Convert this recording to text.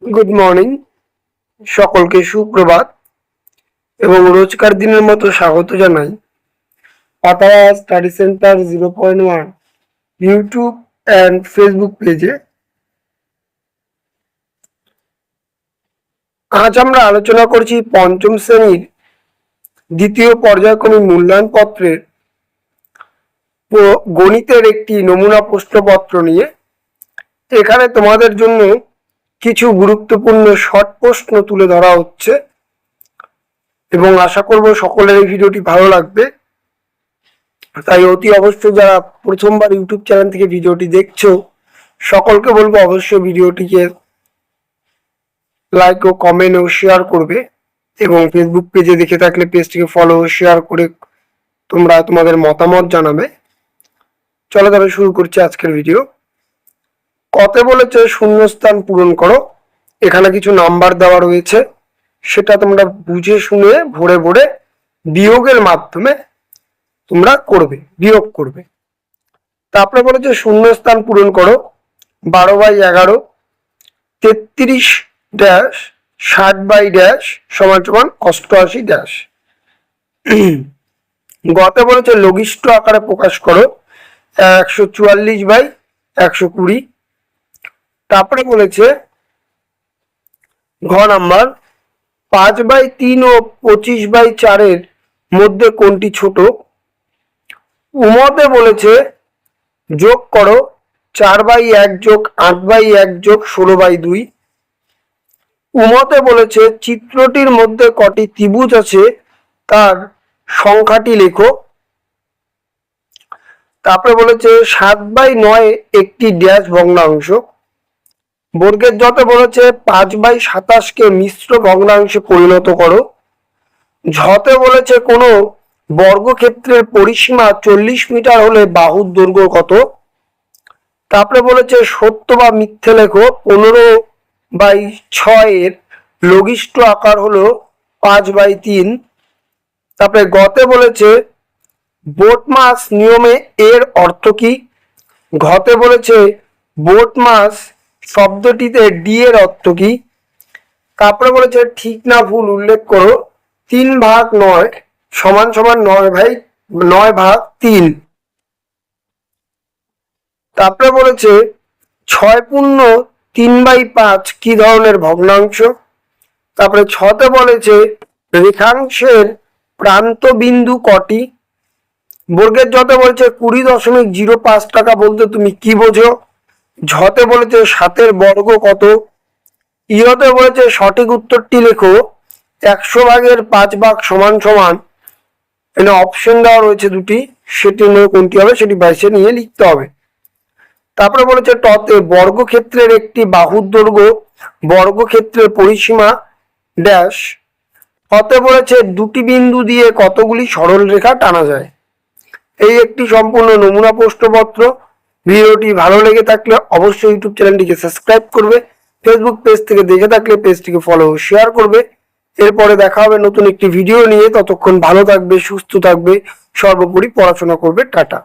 Good morning, সকলকে সুপ্রভাত এবং রোজকার দিনের মতো স্বাগত জানাই পাতারা study centre 0.1 YouTube and Facebook পেজে। আজ আমরা আলোচনা করছি পঞ্চম শ্রেণীর দ্বিতীয় পর্যায়ক্রমিক মূল্যায়ন পত্রের গণিতের একটি নমুনা প্রশ্নপত্র নিয়ে। এখানে তোমাদের জন্য কিছু গুরুত্বপূর্ণ শর্ট প্রশ্ন তুলে ধরা হচ্ছে এবং আশা করব সকলের এই ভিডিওটি ভালো লাগবে। তাই অতি অবশ্যই যারা প্রথমবার ইউটিউব চ্যানেল থেকে ভিডিওটি দেখছো সকলকে বলবো অবশ্যই ভিডিওটিকে লাইক ও কমেন্ট ও শেয়ার করবে এবং ফেসবুক পেজে দেখে থাকলে পেজটিকে ফলো ও শেয়ার করে তোমরা তোমাদের মতামত জানাবে। চলো তবে শুরু করছি আজকের ভিডিও। কতে বলেছে শূন্যস্থান পূরণ করো। এখানে কিছু নাম্বার দেওয়া রয়েছে, সেটা তোমরা বুঝে শুনে ভরে ভরে বিয়োগের মাধ্যমে তোমরা করবে, বিয়োগ করবে। তারপরে বলেছে শূন্যস্থান পূরণ করো। 12/11 33 ড্যাশ 60/ড্যাশ সমান সমান 88 ড্যাশ। গতে বলেছে লঘিষ্ঠ আকারে প্রকাশ করো। 144/120। তারপরে বলেছে ঘ নাম্বার 5/3 ও 25/4 মধ্যে কোনটি ছোট। উমতে বলেছে যোগ করো 4/1 যোগ 8/1 যোগ 16/2। উমতে বলেছে চিত্রটির মধ্যে কটি ত্রিভুজ আছে তার সংখ্যাটি লেখো। তারপরে বলেছে 7/9 একটি ড্যাশ ভগ্নাংশ। বর্গের যতে বলেছে 5/27 মিশ্র ভগ্নাংশে পরিণত করো। ঝতে বলেছে কোনো বর্গক্ষেত্রের পরিসীমা 40 মিটার হলে বাহুর দৈর্ঘ্য কত। তারপরে বলেছে সত্য বা মিথ্যে লেখো। 15/6 এর লঘিষ্ঠ আকার হলো 5/3। তারপরে গতে বলেছে বোট মাস নিয়মে এর অর্থ কি। ঘতে বলেছে বোট মাস শব্দটিতে ডি এর অর্থ কি। তারপরে বলেছে ঠিক না ভুল উল্লেখ করো। 3/9 সমান সমান 9/3। তারপরে বলেছে 6/3/5 কি ধরনের ভগ্নাংশ। তারপরে ছতে বলেছে রেখাংশের প্রান্ত বিন্দু কটি। বর্গের যতে বলেছে 20.05 টাকা বলতে তুমি কি বোঝো। ঝতে বলেছে 7 বর্গ কত। ইহতে বলেছে সঠিক উত্তরটি লেখো। 100/5 সমান সমান, এখানে অপশন দেওয়া রয়েছে দুটি, সেটি নিয়ে কোনটি হবে সেটি বাইসে নিয়ে লিখতে হবে। তারপরে বলেছে টতে বর্গক্ষেত্রের একটি বাহুর দৈর্ঘ্য বর্গক্ষেত্রের পরিসীমা ড্যাশ। হতে বলেছে দুটি বিন্দু দিয়ে কতগুলি সরল রেখা টানা যায়। এই একটি সম্পূর্ণ নমুনা প্রশ্নপত্র। ভিডিওটি ভালো লেগে থাকলে অবশ্যই ইউটিউব চ্যানেলটিকে সাবস্ক্রাইব করবে। ফেসবুক পেজ থেকে দেখে থাকলে পেজটিকে ফলো ও শেয়ার করবে। এরপরে দেখা হবে নতুন একটি ভিডিও নিয়ে। ততক্ষণ ভালো থাকবে, সুস্থ থাকবে, সর্বোপরি পড়াশোনা করবে। টাটা।